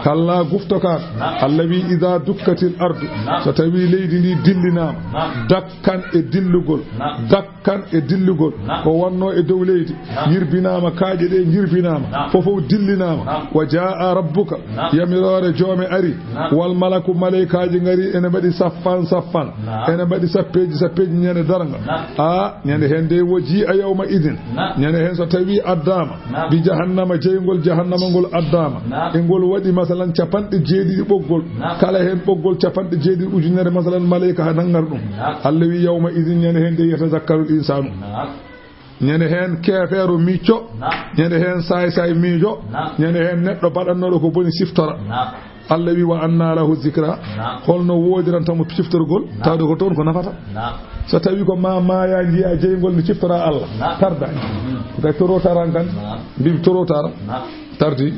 kalla guftoka allawi idha dukkatil ardu so tawi leydi ndi dillinama dakkan e dillugol ko wonno e dow leydi yirbinama kaaje ɗe jirbinama fofo dillinama wa jaa rabbuka yamirore joome ari wal malaku malaikaji ngari ene mbaɗi saffan ene mbaɗi sappeji ñande darga ñande hen de woji a yawma idin ñande hen so tawi addama bi jahannama jeygol jahannama ngol addama e ngol waɗi masalan capanɗe jeeɗiɗi ɓoggol kala hen ɓoggol capanɗe jeeɗiɗi ujunere masalan malaika ha nangar ɗum Allah wi yawma idin ñande hen de yatazakkarul insanu ñande hen keefeero micco ñande hen say miijo ñande hen neɗɗo baɗannoɗo ko boni siftora Allah wi wa anna lahu zikra holno wodirantamo ciftorgol tawde ko toon ko nafata so tawi ko maya jiya jeygol ne ciftora Allah tarda kay torotaran kan mbi torotara tardi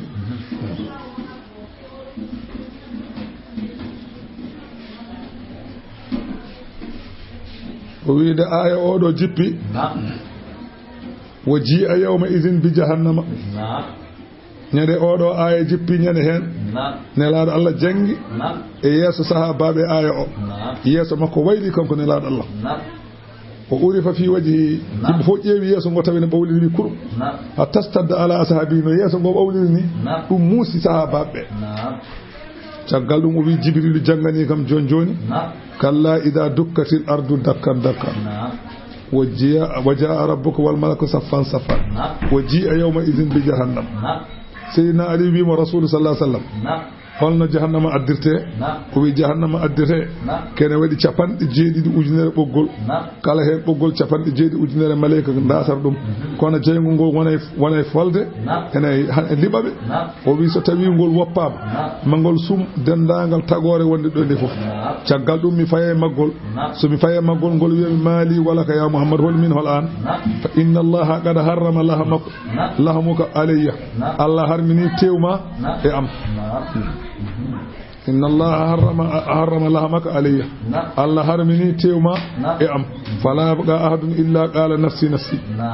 o wiide aya oɗo jippi wo jii a yawma idin bi jahannama ñande oɗo aya jippi ñande hen nelaɗo Allah jangi e yeeso sahabaɓe aya o yeeso makko wayli kanko nelaɗo Allah o urifa fi wajhi yimɓe fof ƴeewi yeeso ngo tawi ne ɓawliri wi kuɗum ha tastadda ala sahabi no yeeso ngo ɓawliri ni ɗum muusi sahabaɓe caggal ɗum o wi jibrilu janggani kam joni kalla ida dukkatil ardu dakkan wa jaa rabbuka wal malaku saffan wa jia yawma idin bi jahannam sayyidina ali wimo rasulu sallallahu alaihi wasallam holno jahannama addirte o wi jahannama addirte kene waɗi capanɗe jeeɗiɗi ujunere ɓoggol kala hen ɓoggol capanɗe jeeɗiɗi ujunere malayika dasar ɗum kono jeygu ngol wonay folde ene liɓaɓe o wi so tawi ngol woppama magol sum dendagal tagore wonde ɗo nde foof caggal ɗum mi faye maggol somi faye maggol ngol wiyami maali wala ka ya mouhammad hol min hol an fa inna allaha qad harrama lahamuka alayya Allah harmini tewma e am inna allaha harrama lahamaka alayya Allah harmini tewma e am fala yabqa ahadun illa qala nafsi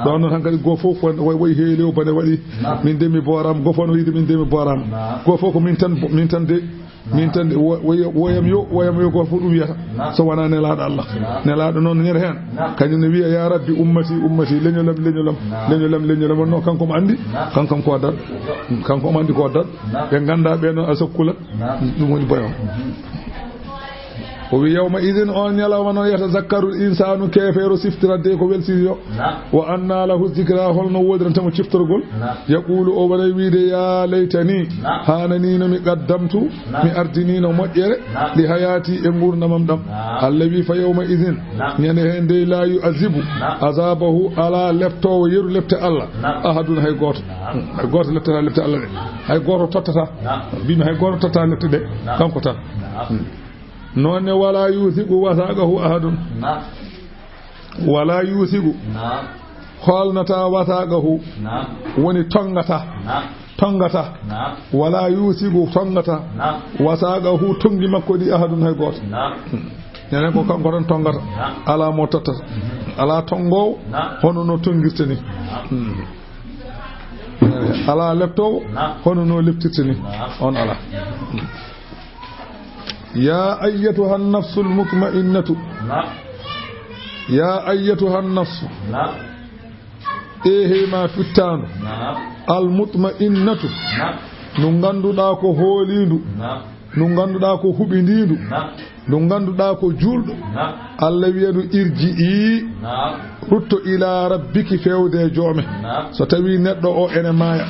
ɗon noon hankadi go fof way heelew bane waɗi min de mi boram go fof no wiide min de mi boram go fof ko min tan de woyam yo go fof ɗum wiyata so wona nelaɗo Allah nelaɗo noon ñere hen kañum ne wiya ya rabbi ummati leñolam no kanko mo andi kankam ko dad kanko mo andi ko dad ɓe ganda ɓe noon asakkula ɗum woni boyon o wi yawma idin on ñalawma noon yatazakkaru l insanu keefeero siftirande ko welsiriyo wa anna lahu zicra holno wodirantamo ciftorgol yaqulu o waɗay wiide ya laytani hananino mi qaddamtu mi ardinino moƴƴere li hayati e gurdamam ɗam Allah wi fa yawma idin ñande hen de la yu'azibu azabahu ala leptowo yeru lepte Allah ahadun hay goto leptata lepte Allah ɗe hay goto tottata mbimi hay goto tottata lepte ɗe kanko tan noonne wala yusigu wasaqahu ahadun wala yusigu holnata wasaqahu woni tongata wala yusigu tongata wasaqahu tongi makko ɗi ahadun hay goto nenen ko kanko tan tongata ala mo tottata ala tongowo hono no tongirte ni ala leptowo hono no leptirte ni on ala يا أيتها النفس المطمئنة يا أيتها النفس إيه ما فتان المطمئنة نغندو داكو هوليدو نغندو داكو هبينديدو نغندو داكو جولدو الله ويدو ارجئي رتو إلى ربك فيودي جومه ستوي ندو أو إنه مايا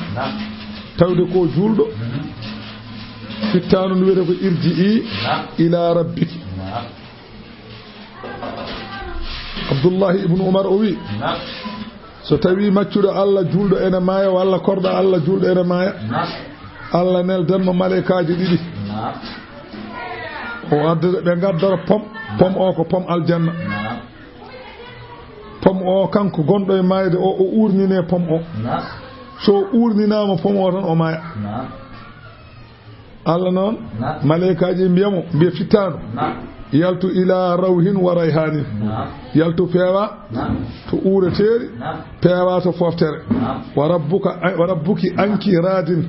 tawde ko julɗo fittanu wiyete ko irji'i ila rabbiki Abdullah ibn Umar o wi so tawi maccuɗo Allah julɗo ene maaya walla korɗo Allah julɗo ene maaya Allah neldanmo malaikaji ɗiɗi o addata ɓe gaddora pom o ko pom aljanna pom o kanko gonɗo e maayde o urnine pom o so urninama pom o tan o maaya Allah noon malaikaji mbiyamo mbiya fittano yaltu ila rawhin wa rayhanin yaltu peewa to uureteeri peewa to foftere wa rabbuki anki radin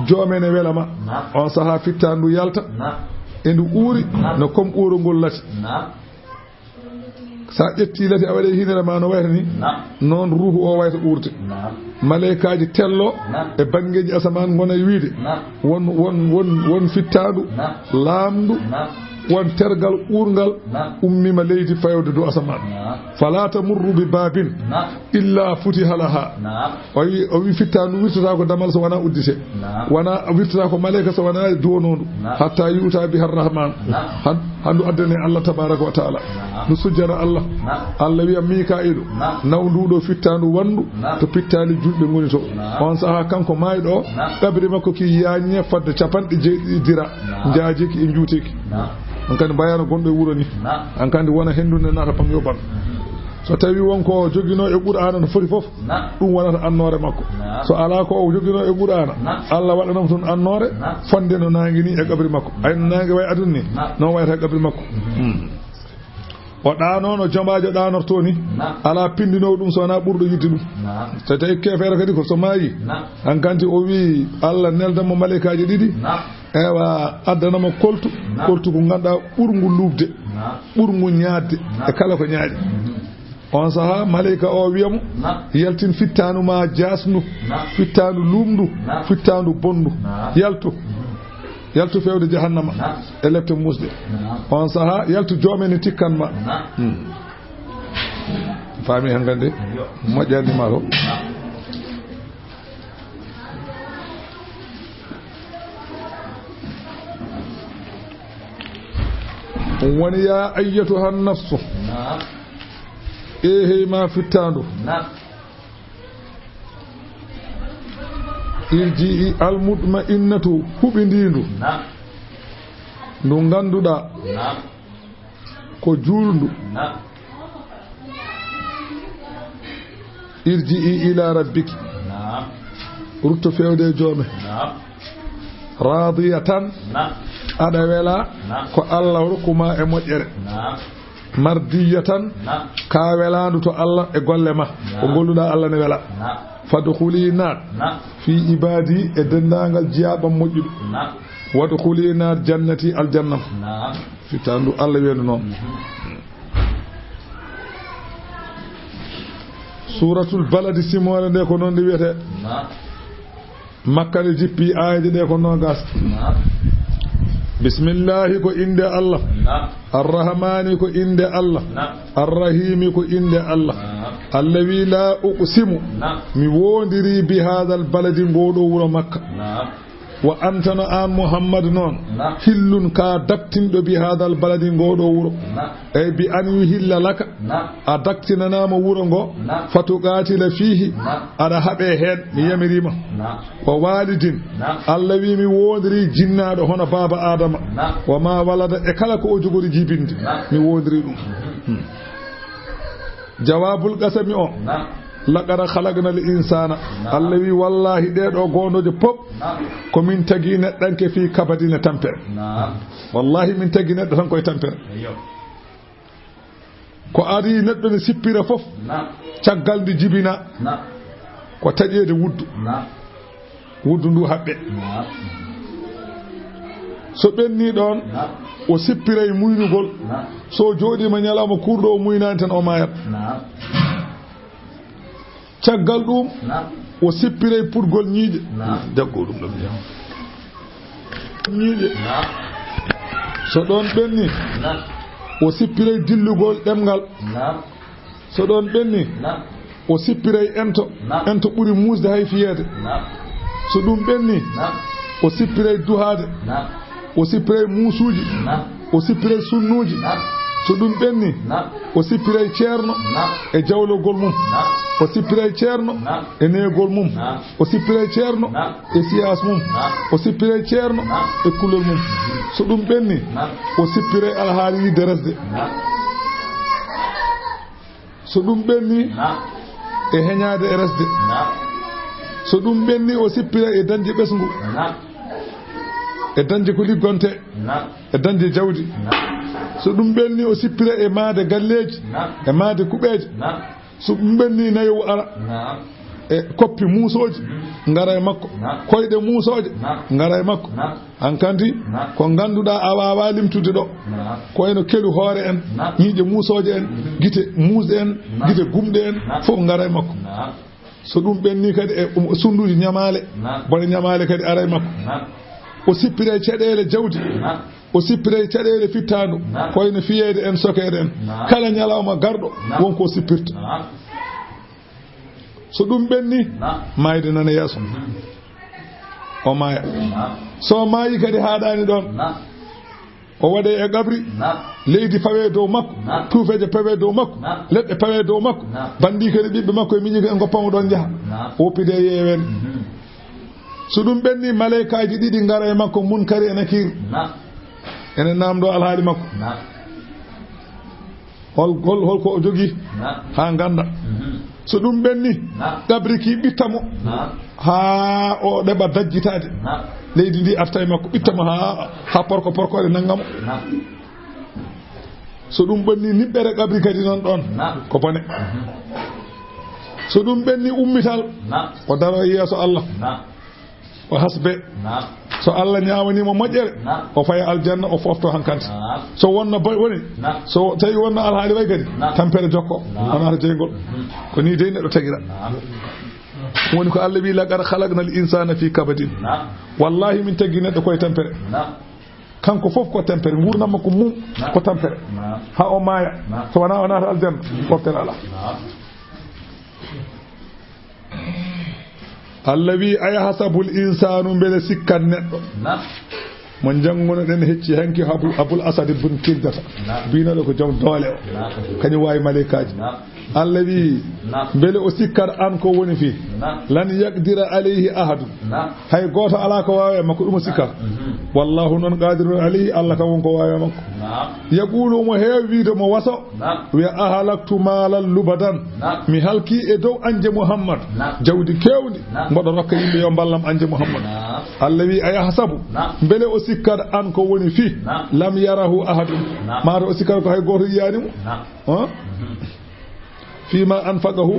joomene welama on sahaa fittandu yalta e ndu uuri no comme uurongol lati sa ƴetti lati a waɗe hinere ma no wayta ni noon ruhu o wayta uurte malaikaji tello e bangeji asaman gona e wiide won fittandu laamdu won tergal uurgal ummima leydi fayode dow asaman fala tamurru bi babin illa futiha laha o wi fittandu wirtata ko damal so wona uddite wona wirtata ko malaika so wona duwonondu hatta yuta biha arrahman handu addane Allah tabaraka wa taala no sujjana Allah wiya Mika'ilu nawduɗo fittandu wandu to pittali julɓe ngoni to on saha kanko mayɗo ɗaɓri makko ki yañe fadde capanɗe jeeɗiɗira jaajiki e juuteki on kandi mbayano gonɗo e wuro ni on kandi wona hendunde nata pam yoɓan so tawi wonko joguino e Qur'ana no foti fof ɗum wonata annore makko so ala ko o joguino e Qur'ana Allah waɗanam toon annore fonde no nangi ni e qabri makko ay nangi way adun ni non wayata e qabri makko o ɗanono jomajo ɗanorto ni ala pindinowo ɗum so wona ɓurɗo yidde ɗum so tawi kefere kadi ko so maayi han kanti o wi Allah neldamo malaikaji ɗiɗi ewa addanamo koltu ko ganduɗa ɓurgu lubde ɓurgu ñaadde e kala ko ñaaƴi on saha malaika o wiyamo yaltin fittanu ma jasnu fittanu lumdu fittanu bondu yaltu fewde jahannama e lefte musde on saha yaltu joomene tikkanma faami hen gande moƴƴani ma to woni ya ayyatuha nafsu ehe ma fittandu irji'i almutma'innatu huɓindindu ndu ganduɗa ko julndu irji'i ila rabbiki rutto fewde joome radiyatan aɗa wela ko Allah rokkuma e moƴƴere mardiyatan ka welandu to Allah e golle ma ko golluɗa Allah ne wela fadkhuli naat fi ibadi e dendagal jiyaɓam moƴƴuɗo wadkhuli naat jannati aljannam fitandu Allah wiyano noon suratul baladi simore nde ko noon nde wiyete makka ne jippi ayaji ɗe ko nogas bismillahi ko inde Allah arrahmani ko inde Allah arrahimi ko inde Allah allawi la uqsimu mi wondiri bi hadal baladi ngoɗo wuro makka wa antano an Muhammad noon hillun ka daktinɗo bi hadal baladi ngoɗo wuro ey bi an yuhilla laka a daktinanama wuro ngo fatuqatila fihi aɗa haaɓe hen mi yamirima wa walidin Allah wi mi wondiri jinnaɗo hono baba adama wa ma walada e kala ko o jogori jibinde mi wondiri ɗum jawabul qasami o laqad khalaqna al insana Allah wi wallahi ɗeɗo gondoje pop ko min tagi neɗɗanke fi kabadina tampere wallahi min tagi neɗɗo tan koye tampere ko ari neɗɗo ne sippira fof caggal ndi jibina ko taƴede wuddu ndu haɓɓe so ɓenni ɗon o sippiray muynugol so jooɗima ñalawma kurɗo o muynani tan o mayat caggal ɗum o sippiray purgol ñiiƴe jaggo ɗum ɗon ñiiƴe so ɗon ɓenni o sippiray dillugol ɗemgal so ɗon ɓenni o sippiray ento ɓuri musde hay fiyeede so ɗum ɓenni o sippiray duhade o sippiray muusuji o sippiray sunnuji so ɗum ɓenni o sippiray ceerno e jawlogol mum o sippiray ceerno e neegol mum o sippiray ceerno e siyas mum o sippiray ceerno e kulol mum so ɗum ɓenni o sippiray alhaali yidde resde so ɗum ɓenni e heñaade e resde so ɗum ɓenni o sippiray e dañde ɓesngu e dañde ko liggonte e dañde jawdi so ɗum ɓenni o sippira e maade galleji e maade kuɓeje so ɗum ɓenni nayo ara e koppi muusoji ngara e makko koyɗe muusoje ngara e makko hankanti ko ganduɗa a wawa limtude ɗo ko eno kelu hoore en ñiiƴe muusoje en guite muusɗe en guite gumɗe en fof ngara e makko so ɗum ɓenni kadi e sunduji ñamale bone ñamale kadi ara e makko o sippire caɗele jawdi o sippire caɗele fittandu koyno fiyede en sokede en kala ñalawma garɗo wonko sippirta so ɗum ɓenni mayde nana yeeso o maaya so maayi kadi haɗani ɗon o waɗe e gabri leydi pawe dow makko tuufeje pawe dow makko leɗɗe pawe dow makko bandi kadi ɓiɓɓe makko e miñi en goppamo ɗon jaaha woppide yeewen so ɗum ɓenni maleykaji ɗiɗi ngara e makko munkari e nakir ene namdo alhaali makko holko o jogui ha ganda so ɗum ɓenni gabri ki ɓittamo ha o ɗeɓa dajjitade leydi ndi arta e makko ɓittamo ha porkode nanggamo so ɗum ɓenni niɓɓere gabri kadi noon ɗon ko bone so ɗum ɓenni ummital o daro yeeso Allah o hasbe so Allah ñawanimo moƴƴere o faya aljanna o fofto hankanti so wonno woni so tawi wonno alhaali way kadi tampere jokko wonata jeygol ko ni dey neɗɗo tagira woni ko Allah wi laqad khalaqnal insana fi kabadin wallahi min taggi neɗɗo koye tampere kanko fof ko tampere gurnam makko mum ko tampere ha o maaya so wona o nata aljanna foftere ala Allah wi ayahsabul insanu mbele sikkat neɗɗo mo janguno den hecci hanki abul asad ibn kildata binaɗo ko jom doole o kañum wawi maleykaji Allah wi mbele o sikkat an ko woni fi lan yaqdira alayhi ahadu hay goto ala ko wawi makko ɗum o sikkat wallahu non qadirun alayhi Allah kam wonko wawi makko yaqulu mo heewi wiide mo waso wi ahalaktu malal lubadan mi halki e dow anje Muhammad jawdi kewndi mboɗo rokka yimɓe yo ballam anje Muhammad Allah wi ayahsabu mbele o sikkat an ko woni fi lam yarahu ahadun maaro o sikkat ko hay goto yiyanimo fima anfaqahu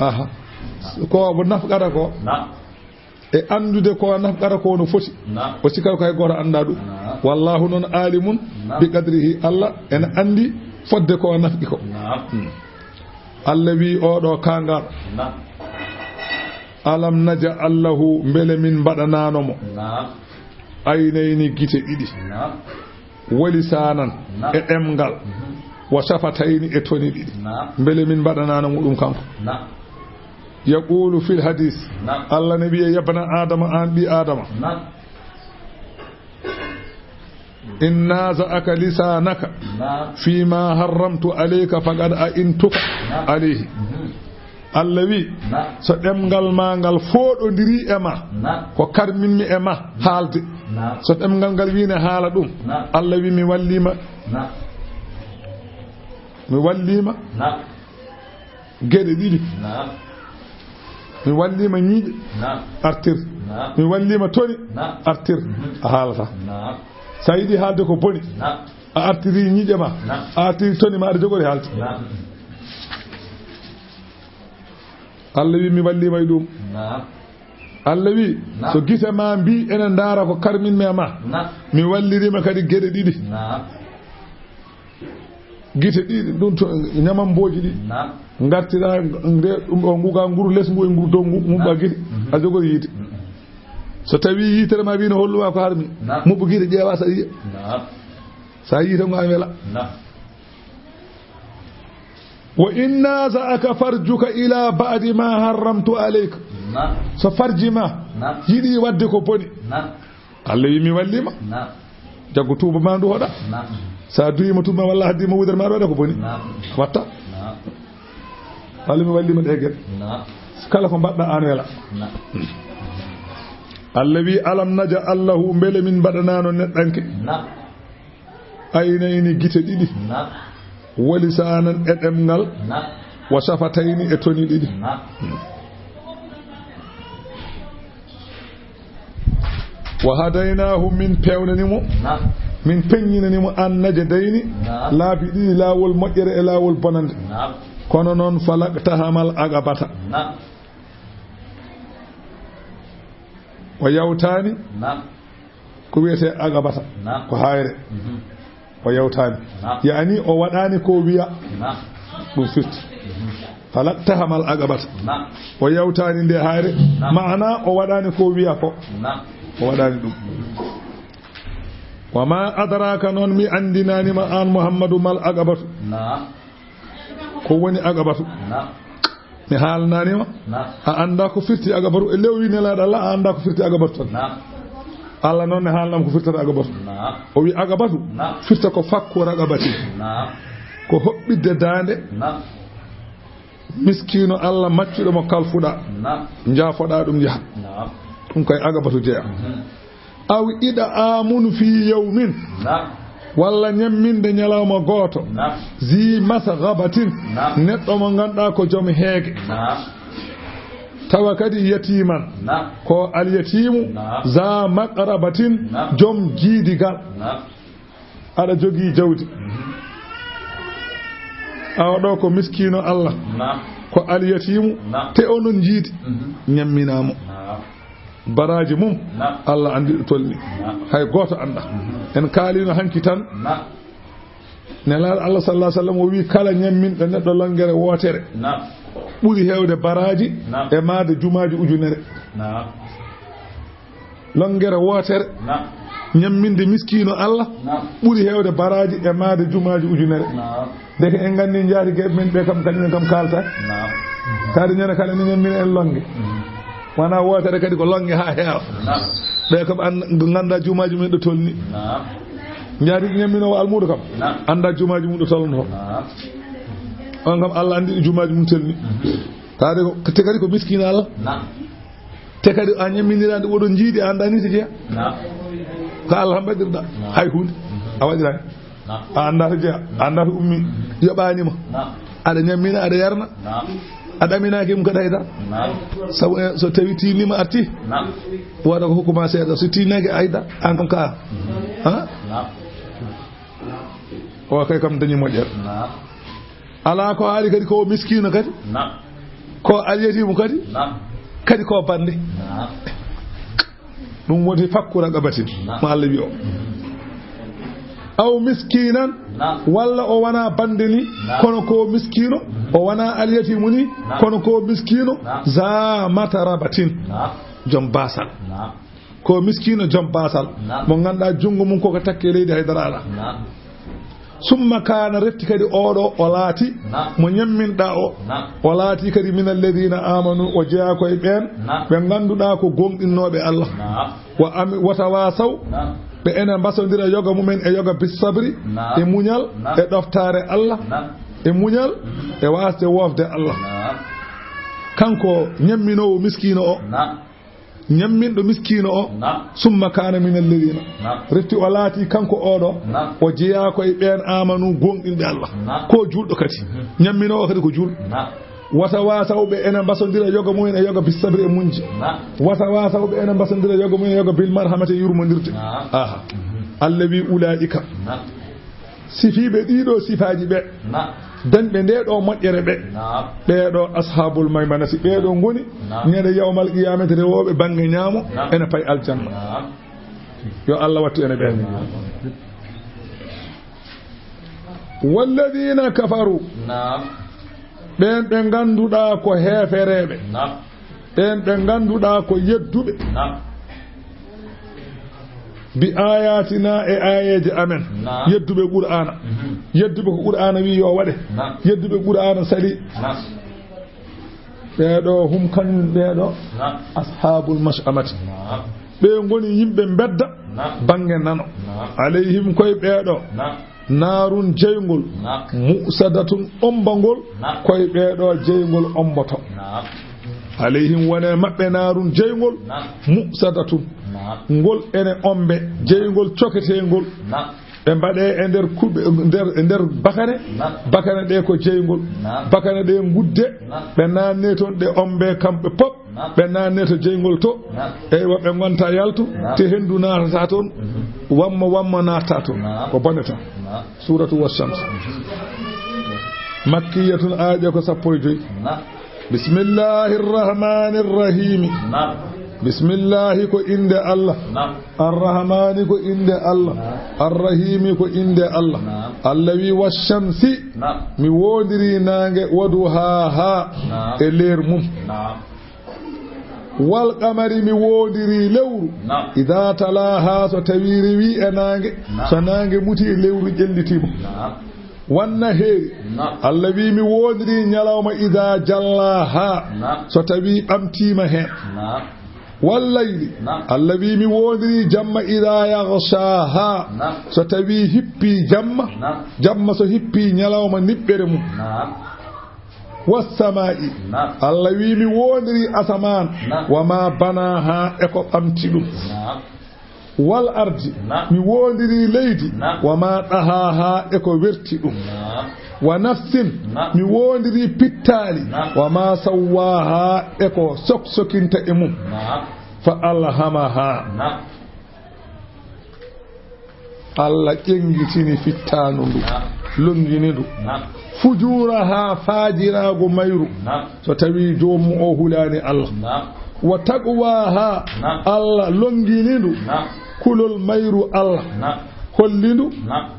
aha ko nafqara ko e andude ko nafqara ko no foti o sikkat ko hay goto anda ɗum wallahu non alimun bi qadrihi Allah en andi fodde ko nafqi ko Allah wi oɗo kangal alam naja allahu mbele min mbaɗananomo aynayni gite ɗiɗi walisanan e ɗemgal wa shafatayni e toni ɗiɗi mbele min mbaɗananomo ɗum kanko yaqulu fil hadis Allah ne wiye yabna adama an ɓi adama in naza'aka lisanaka fima harramtu alayka faqad a'intuka alayhi Allah wi so ɗemgal ma ngal foɗodiri e ma ko karminmi e ma haalde so ɗemgal ngal wiine haala ɗum Allah wi mi wallima geɗe ɗiɗi mi wallima ñiiƴe artir mi wallima toni artir a haalata sa yiɗi haalde ko boni a artiri ñiiƴe ma a artiri toni ma aɗa jogori haalde Allah wi mi wallima e ɗum Allah wi so gite ma mbi ene ndaara ko karminmi e ma mi wallirima kadi geɗe ɗiɗi gite ɗiɗi ɗum to ñamamboji ɗi gartira nde ɗum o nguga nguru less ngu e nguru dow muɓɓa gite a jogori yiite so tawi yiitere ma wino holluma ko harmi muɓɓu gite ƴeewa sa yiya sa yiite ngo a wela wa in naza'aka farjuka ila ba'di ma harramtu alayka so farji ma yiɗi wadde ko boni Allah wi mi wallima jaggo tuuba ma ndu hoɗa sa duyima tuuba walla haddima wudere ma waɗa ko boni watta Allah mi wallima ɗe gueɗe kala ko mbaɗɗa an wela Allah wi alam naja allahu mbele min mbaɗanano neɗɗanke aynayni gite ɗiɗi walisanan e ɗemgal wa shafatayni e toni ɗiɗi wa hadaynahu min pewnanimo min peññinanimo an najadayni laabi ɗiɗi laawol moƴƴere e laawol bonande kono noon falaqtahamal agabata o yawtaani ko wiyete agabata ko hayre o yawtaani yaani o waɗaani ko wiya ɗum firti falaqtahamal agabata o yawtaani nde hayre maana o waɗaani ko wiya ko o waɗaani ɗum wa ma adraka noon mi andinanima an Muhammadu mal agabatu ko woni agabatu mi haalnanima a anda ko firti agabatu e lewri nelaɗo Allah a anda ko firti agabatu tan Allah noon ne haalnam ko firtata agabatu o wi agabatu firta ko fakku ragabati ko hoɓɓidde dande miskino Allah maccuɗo mo kalfuɗa jaafoɗa ɗum jaha ɗum koye agabatu jeeya aw ida amunu fi yawmin walla ñamminde ñalawma gooto zi masghabatin neɗɗo mo ganduɗa ko joom heege tawa kadi yatiman ko alyatimu za maqrabatin joom jiidigal aɗa jogii jawdi awaɗo ko miskino Allah ko alyatimu te onon jiidi ñamminamo baraji mum Allah andi tolni hay goto anda en kaalino hanki tan nelaɗo Allah sallallahu alaihi wasallam o wi kala ñamminɗo neɗɗo longere wotere ɓuri hewde baraji e maade jumaji ujunere longere wotere ñamminde miskino Allah ɓuri hewde baraji e maade jumaji ujunere deke en gandi jaati geɓe men ɓe kam kañumen kam kalta kaadi ñande kala ni ñammina en longue wana wotere kadi ko longue ha heewa ɓe kam ganda jumaji mumen ɗo tolni jaati ñamminowo almudo kam anda jumaji mum ɗo tolno on kam Allah andi jumaji mum tolni kaade te kadi ko miskino Allah te kadi a ñamminirande oɗon jiidi a anda ni to jeeya ko Allah tan ɓaɗirɗa hay hunde a waɗirani a anda to jeeya a anda to ummi yoɓanima aɗa ñammina aɗa yarna a ɗaminaki mum kadi hayda sabu so tawi tinima arti waɗa ko hokkuma seeɗa so tinaki hayda an kam ka o kay kam dañi moƴƴere ala ko haali kadi ko miskino kadi ko alyatimu kadi ko bande ɗum woni fakkura gabatin mo Allah wi o aw miskinan walla o wana bande ni kono ko miskino o wana alyatimu ni kono ko miskino za matarabatin jom basal ko miskino jom basal mo ganda jungo mum koko takke leydi haydara ala summa kana refti kadi oɗo o laati mo ñamminɗa o laati kadi min alladina amanu o jeeya koye ɓen ɓe ganduɗa ko gonɗinnoɓe Allah watawasaw ɓe ene mbasodira yoga mumen e yoga bisabri e muñal e ɗoftare Allah e muñal e wasde wofde Allah kanko ñamminowo miskino o ñamminɗo miskino o summa kana min alladina refti o laati kanko oɗo o jeeya koye ɓen amanu gonɗinɓe Allah ko julɗo kadi ñamminowo kadi ko julɗo wata wasawɓe ene mbasodira yoga mumen e yoga bisabri e munji wata wasawɓe ene mbasodira yoga mumen e yoga bil marhamati e yurmodirde aha Allah wi ulaika sifiɓe ɗiɗo sifaji ɓe dañɓe ndeɗo moƴƴere ɓe ɓeɗo ashabul maymanati ɓeɗo goni ñande yawmal qiyamati rewoɓe banggue ñaamo ene pay aljanna yo Allah wattu ene ɓen walladina kafaru ɓen ɓe ganduɗa ko heefereɓe ɓen ɓe ganduɗa ko yedduɓe bi ayatina e ayeje amen yedduɓe qur'ana yedduɓe ko qur'ana wi yo waɗe yedduɓe qur'ana sali ɓeɗo hum kañum ɓeɗo ashabul mash'amati ɓe goni yimɓe bedda bange nano alayhim koye ɓeɗo narun jeygol musadatun ombagol koye ɓeɗo jeygol omboto alayhim wone mabɓe narun jeygol musadatun ngol ene ombe jeygol coketegol ɓe mbaɗe e nder kuɓe nder bakane ɗe ko jeygol bakane ɗe gudde ɓe nanne toon ɗe ombe kamɓe pop ɓe nanne to jeygol to eywa ɓe gonta yaltu te hendu natata toon wamma natatu ko bonata suratu wash-shams makkiyatun aaja ko 15 bismillahir rahmanir rahim bismillahi ko inde Allah arrahmani ko inde Allah arrahimi ko inde Allah allawi wash-shamsi mi wodiri nange waduha e leer mum wal qamari mi wodiri lewru idha talaha so tawiri wi e nange so nange muti e lewru jellitimo wanna heeri Allah wi mi wodiri nyalawma idha jallaha so tawi bamtima hen wallayli Allah wi mi wodiri jamma idha yaghshaha so tawi hippi jamma so hippi nyalawma nibbere mum was-samaa'i Allah wi mi wodiri asaman wama banaha eko bamti dum wal ardi mi wodiri leydi wama dahaha eko werti dum wa nafsin mi wodiri pittali wama sawaha eko soksokinta e mum fa alhamaha Allah jengitini fittanu ndu longini ndu fujuraha fajirago mayru so tawi joomu o hulani Allah wa taqwaha Allah longinindu kulol mayru Allah hollindu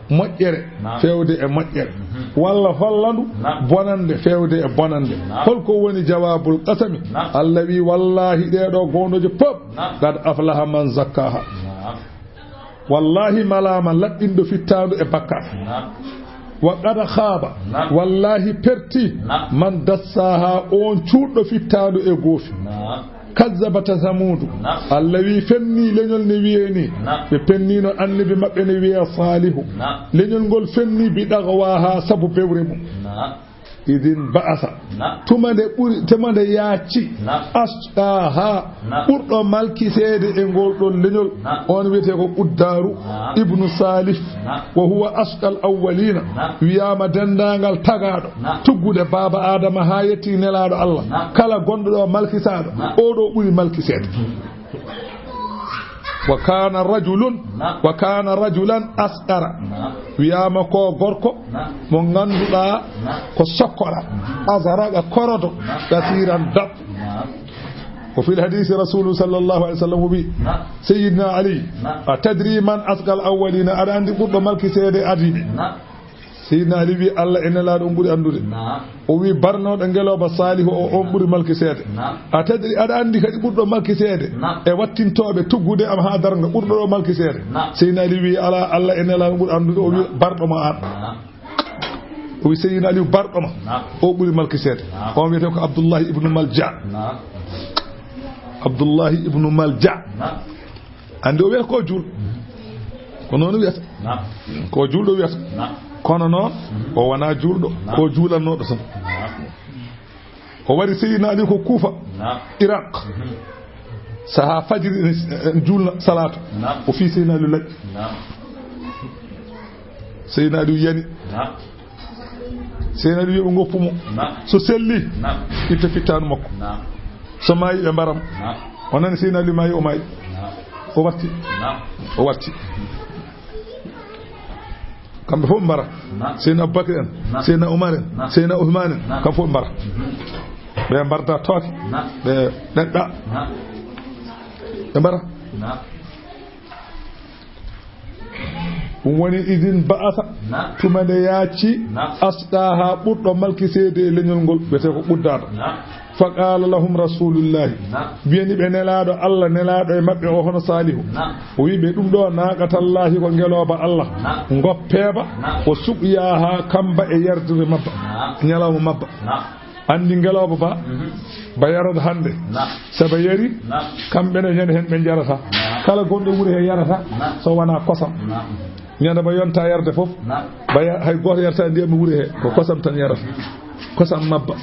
moƴƴere fewde e moƴƴere walla hollandu bonande fewde e bonande holko woni jawabul qasami Allah wi wallahi ɗeɗo gondoje pop qad aflaha man zakkaha wallahi malama laɓɓindo fittadu e bakkat wa qad khaba wallahi perti man dassaha on cuuɗɗo fittadu e goofi kazzabata samudu Allah wi fenni leñol ne wiyeni be pennino annabi mabbe ne wiya salihu leñol gol fenni bi dagwaha sabu bewre mum idin ba'asa tumande yaaci asqaha burdo malki seede e gol don leñol on wiyete ko quddaru ibnu salif wa huwa asqal awwalina wiyama dendangal tagado tuggude baba adama ha yetti nelaado Allah kala gondo do malki saado o do buri malki seede wa kana rajulan asqara wiyama ko gorko mo ganduda ko sokkora azaraga korodo kasiran dab wa fil hadith rasul sallallahu alaihi wasallam bi sayyidina ali atadri man asqal awwalina ada andi burdo malki seede adide sayyidina ali bi Allah enela do buri andude o wi barno do ngeloba salihu o on buri malki seede atadri ada andi kadi burdo malki seede e wattintobe tuggude am ha darga burdo do malki seede sayyidina ali wi ala Allah enela do buri andude o wi bardo ma an o wi sayyidina ali bardo ma o buri malki seede o wi ko abdullah ibn malja ande o wi ko jul ko non wiyata ko juldo wiyata kono noon o wana julɗo ko juulannoɗo tan o wari sayyidina ali ko kuufa iraq saha fajiri julna salatu o fi sayyidina ali laƴƴi sayyidina ali yani sayyidina ali wiɓe goppumo so selli itta fittanu makko so maayi ɓe mbaram o nani sayyidina ali maayi o maayi o warti kamɓe fof mbara seyna Aboubacry en seyna Oumar en seyna Ousmane en kamɓe fof mbara ɓe mbarda tooke ɓe ɗeɗɗa ɓe mbara ɗum woni idin ba'asa tumande yaaci asɗaha ɓurɗo malki seede e leñol ngol wiyete ko ɓuddaɗo faqala lahum rasulullahi biyani ɓe nelaɗo Allah nelaɗo e maɓɓe o hono salihu o wiɓe ɗum ɗo naqatallahi ko ngeloba Allah goppeeba o suɓyaha kamba e yardire mabba ñalawma mabba andi ngeloba ba yarata hande saba yari kamɓene ñande hen ɓe jarata kala gonɗo wuuri he yarata so wona kosam ñande ba yonta yarde foof baya hay goto yarata ndiyam wuuri he ko kosam tan yarata kosam mabba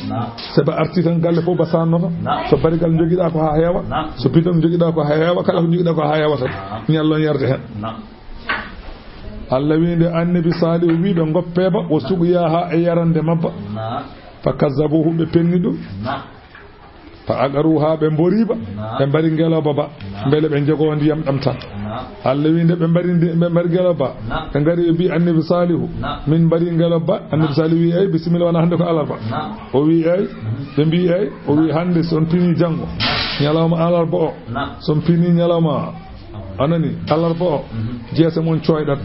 saba arti tan galle fof ba sannoto so barigal joguiɗa ko ha heewa so bidon joguiɗa ko ha heewa kala ko joguiɗa ko ha heewa tan ñallon yarde hen Allah winde annabi salihu wiɓe goppeeba o suɓoya ha e yarande mabba fa kazzabuhu ɓe penni ɗum fa agaruha ɓe mboriba ɓe mbari ngeloba ba beele ɓe jogo ndiyam ɗam tan Allah wi nde ɓe mbari ngeloba ɓe ngari bi annabi salihu min mbari ngeloba annabi salihu wi ey bisimilla wona hande ko alarba o wi ey ɓe mbi ey o wi hande son pini janggo ñalawma alarba o son pini ñalawma anani alarba o jeese mon coyɗat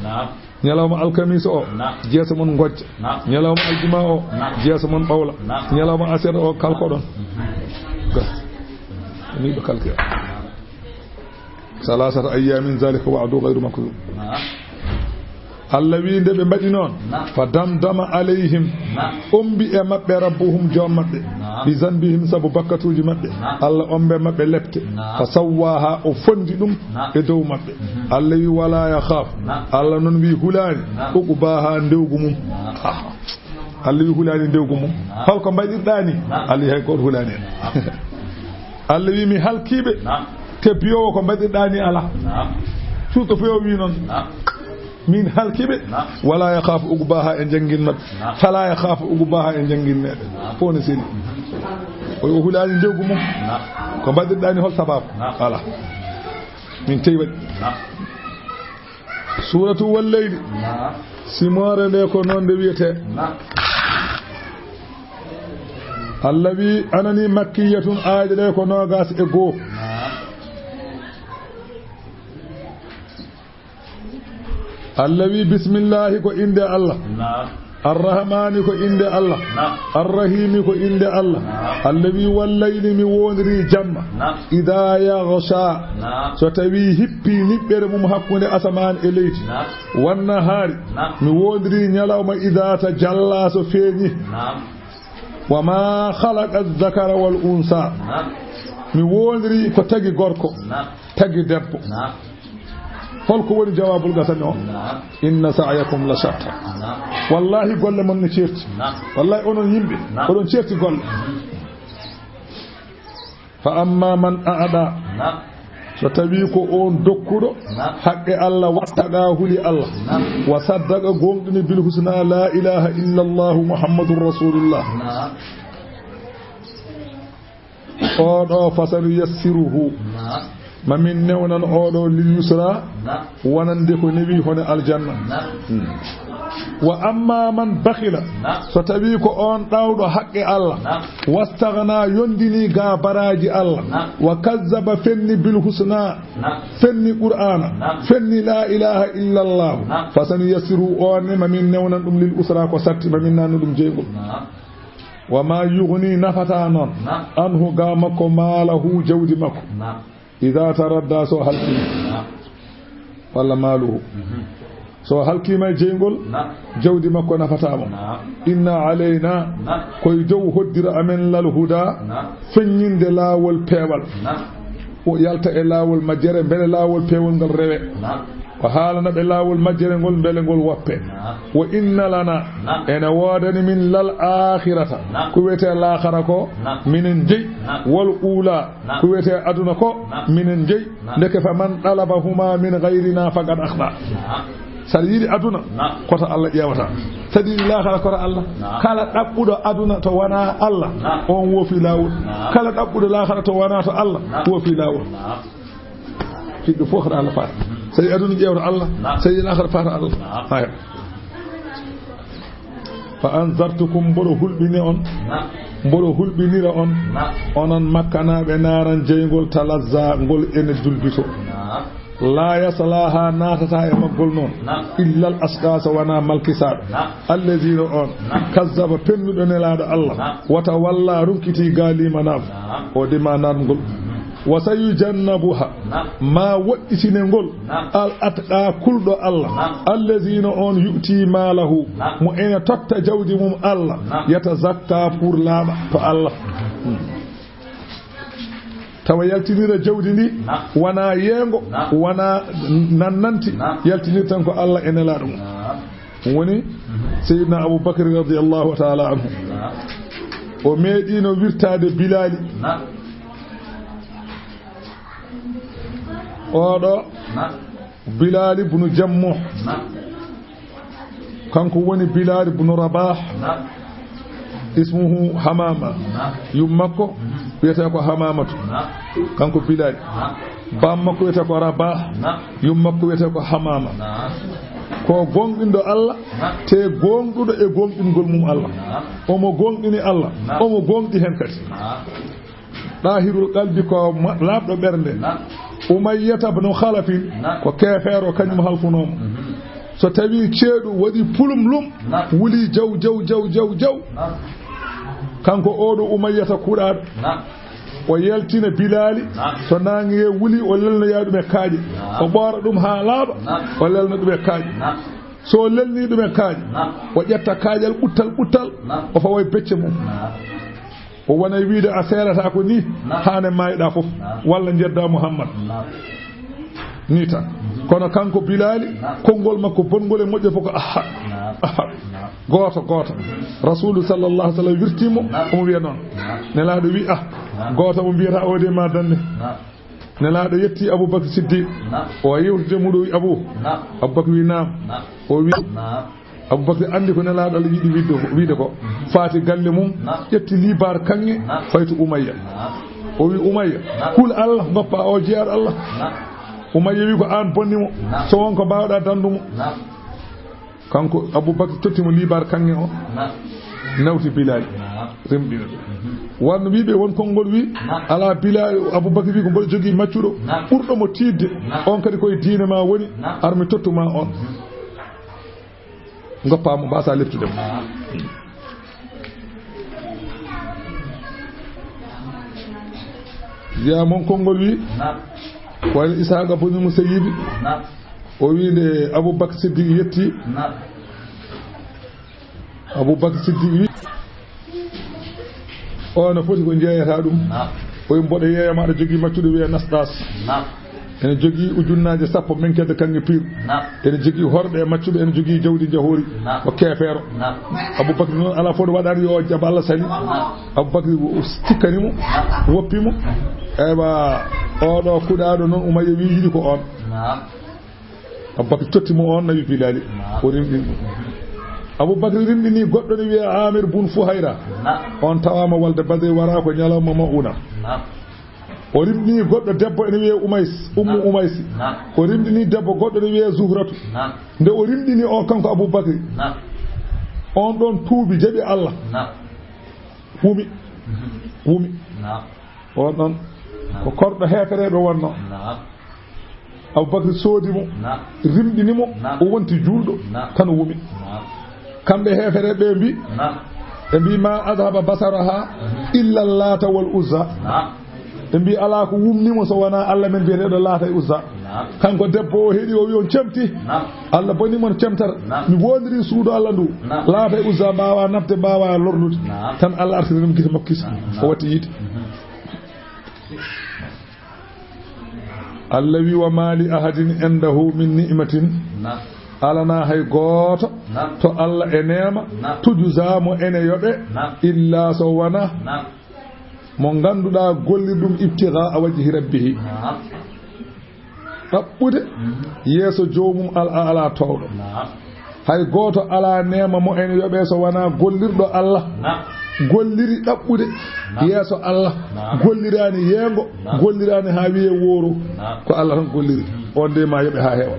ñalawma alkamisa o jeese mon gojja ñalawma aljuma o jeese mon ɓawla ñalawma asera o kalkoɗon ni ɓe kalkira salasata ayyamin zalika wa'du ghayru makdhub Allah wi nde ɓe mbaɗi noon fa damdama alayhim ombi e maɓɓe rabbuhum joom maɓɓe bi zanbihim sabu bakkatuji maɓɓe Allah ombe maɓɓe lepte fa sawwaha o fondi ɗum e dow maɓɓe Allah wi wala yakhaf Allah noon wi hulani uqbaha ndewgu mum Allah wi hulani ndewgu mum holko mbaɗirɗani Allah wi hay goto hulani en Allah wi mi halkiɓe te biyowo ko mbaɗirɗani ala surtout foyo wi noon min halkiɓe wala yakhafu uqbaha e jangguin maɓɓe fala yakhafu uqbaha e jangguin meɗe fof ne seni o hulani ndewgu mum ko mbaɗirɗani hol sababu voilà min teyi waɗi suratu walleydi simore nde ko noon nde wiyete Allah wi anani makkiyatun aaje ɗe ko nogas e goo Allah wi bismillahi ko inde Allah arrahmani ko inde Allah arrahimi ko inde Allah Allah wi wallayli mi wondiri jamma ida yaghsha so tawi hippi niɓɓere mum hakkunde asaman e leydi wannahari mi wondiri ñalawma ida tajalla so feeñi wa ma khalaqa adh-dhakara wal unsa mi wondiri ko tagi gorko tagi debbo holko woni jawabul gasani o inna sa'yakum la shatta wallahi golle mon ne certi wallahi onon yimɓe oɗon certi golle fa amma man aada so tawi ko on dokkuɗo haqqe Allah wattaga huli Allah wa saddaqa gonɗini bil husna la ilaha illa Allah muhammadur rasulullah oɗo fasanu yassiruhu mamin newnan oɗo lil yusra wonande ko newi hono aljanna wa amma man bakhila so tawi ko on ɗawɗo haqqe Allah wastaghna yondini ga baraji Allah wa kazzaba fenni bil husna fenni qur'ana fenni la ilaha illa Allah fasanu yassiru on mamin newnan ɗum lil usra ko satti mamin nanu ɗum jeygol wa ma yughni nafata non anhu ga makko malahu jawdi makko idha taradda so halki walla maluhu so halkima jeygol jawdi makko nafatamo inna alayna koye dow hoddira amen lal huda feññinde laawol peewal o yalta e laawol majjere beele laawol peewol ngal rewe ko haalana ɓe laawol majjere ngol beele ngol woppe wo inna lana ene woodani min lal akhirata ko wiyete lahara ko minen jeyi wol uula ko wiyete aduna ko minen jeyi ndeke fa man ɗalabahuma min gayrina faqad akhda saɗa yiɗi aduna koto Allah ƴewata saɗa yiɗi lahara koto Allah kala ɗaɓɓuɗo aduna to wona Allah on woofi lawol kala ɗaɓɓuɗo lahara to wona to Allah woofi lawol fiɗɗo fof koto Allah faata saɗa aduna ƴewta Allah saɗa lahara faata Allah aya fa anzartukum mboɗo hulɓini on mboɗo hulɓinira on onon makkanaɓe naran jeygol talazza ngol ene dulbito la yaslaha natata e maggol noon illa al asqasa wana malkisaɓe allazina on kazzaba pennuɗo nelaɗo Allah wata walla runkiti galima naf o dima natgol wa sayujannabuha ma woɗɗitine ngol al atqa kulɗo Allah allazina on yu'ti malahu mo ene totta jawdi mum Allah yatazakka pour laaɓa to Allah tawa yaltinira jawdi ndi wana yeengo wana nannanti yaltinir tan ko Allah ene laaɗo mum woni sayyidina Aboubakar radiyallahu ta'ala anhu o meeɗino wirtade Bilali oɗo Bilal ibn Jammuh kanko woni Bilal ibn Rabah ismuhu hamama yummakko wiyete ko hamamatu kanko bilal bammakko wiyete ko rabah yummakko wiyete ko hamama ko gonɗindo Allah te gonɗuɗo e gonɗingol mum Allah omo gonɗini Allah omo gonɗi hen kadi ɗahirul qalbi ko labɗo ɓernde umayyata ibn khalafin ko kefeero kañum halfunomo so tawi ceeɗu waɗi pulum wuli jaw kanko oɗo umayyata kuɗaɗo o yaltina bilali so nangi wuli o lelnoya ɗum e kaaƴe o ɓoora ɗum ha laaɓa o lelna ɗum e kaaƴe so lelni ɗum e kaaƴe o ƴetta kaaƴal ɓuttal o fawoye becce mum o wona wiide a seerata ko ni hane mayɗa fof walla jedda Muhammad ni tan kono kanko bilali konngol makko bongol e moƴƴo fof ko aha goto rasulu sallallahu alaihi wasallam wirtimo omo wiya noon nelaɗo wi goto mo mbiyata o de ma dande nelaɗo yetti Aboubacry Siddiq o yewtide muɗo wi Aboubacry wi naam o wi Aboubacry andi ko nelaɗo Allah yiɗi wiide ko faati galle mum ƴetti libar kanŋe fayto Umayya o wi Umayya kul Allah goppa o jeyaɗo Allah Umayya wi ko an bonnimo so wonko mbawɗa dandumo kanko Aboubacry tottimo libar kanŋe o nawti Bilal remɗina wanno wiɓe won konngol wi ala Bilal Aboubacry wi ko mboɗo jogui maccuɗo ɓurɗomo tidde on kadi koye diine ma woni armi tottuma on goppamo mbasa leftudemo wiya mon konngol wi wayno Isaqa boni Musayyibi o wi nde Aboubacry Siddiq yetti Aboubacry Siddiq wi ono foti ko jeeyata ɗum oye mboɗo yeeyama aɗa jogui maccuɗo wiye Nasdas ene jogui ujunnaje 10 menkede kanŋe piir ene jogui horɗe e maccuɓe ene jogui jawdi jahori o keefeero Aboubacry noon ala fof ɗo waɗani yo jaaba Allah sali Aboubacry tikkanimo woppimo ewa oɗo kuɗaɗo noon Umayya wi yiɗi ko on Aboubacry tottimo on nawi Bilali o rimɗimo Aboubacry rimɗini goɗɗo ne wiye Amir bun Fuhayra on tawama walde Badri wara ko ñalawma mauna o rimɗini goɗɗo debbo ene wiye Ummu Umaysi o rimɗini debbo goɗɗo ne wiye Zuhratu nde o rimɗini o kanko Aboubacry on ɗon tuubi jaɓi Allah wumi on ɗon ko korɗo hefereɗo wonno Aboubacry soodimo rimɗinimo o wonti julɗo tan wumi kamɓe hefereɓe mbi ma adhaba basaraha illa Lata wal Uzza ɓe mbi ala ko wumnimo so wona Allah men biyeteɗo Lata e Uzza kanko debbo o heeɗi o wi on cemti Allah bonimon cemtata mi wondiri suudu Allah ndu Lata e Uzza mbawa nafde mbawa lornude tan Allah artirinimo guite makko kisa o watti yiide Allah wi wa mali ahadin indahu min ni'matin alana hay gooto to Allah e neema tujuzamo ene yoɓe illa so wona mo ganduɗa golli ɗum ibtiga a wajhi rabbihi ɗaɓɓude yeeso jomum ala towɗo hay gooto ala neema mo ene yoɓe so wona gollirɗo Allah golliri ɗaɓɓude yeeso Allah gollirani yeengo gollirani ha wiye wooro ko Allah tan golliri on de ma yoɓe ha heewa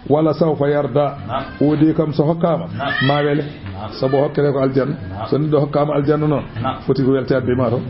wala sawfa yarda woodi kam so hokkama ma wele sabu hokkete ko aljanna so neɗɗo hokkama aljanna noon foti ko weltade ma to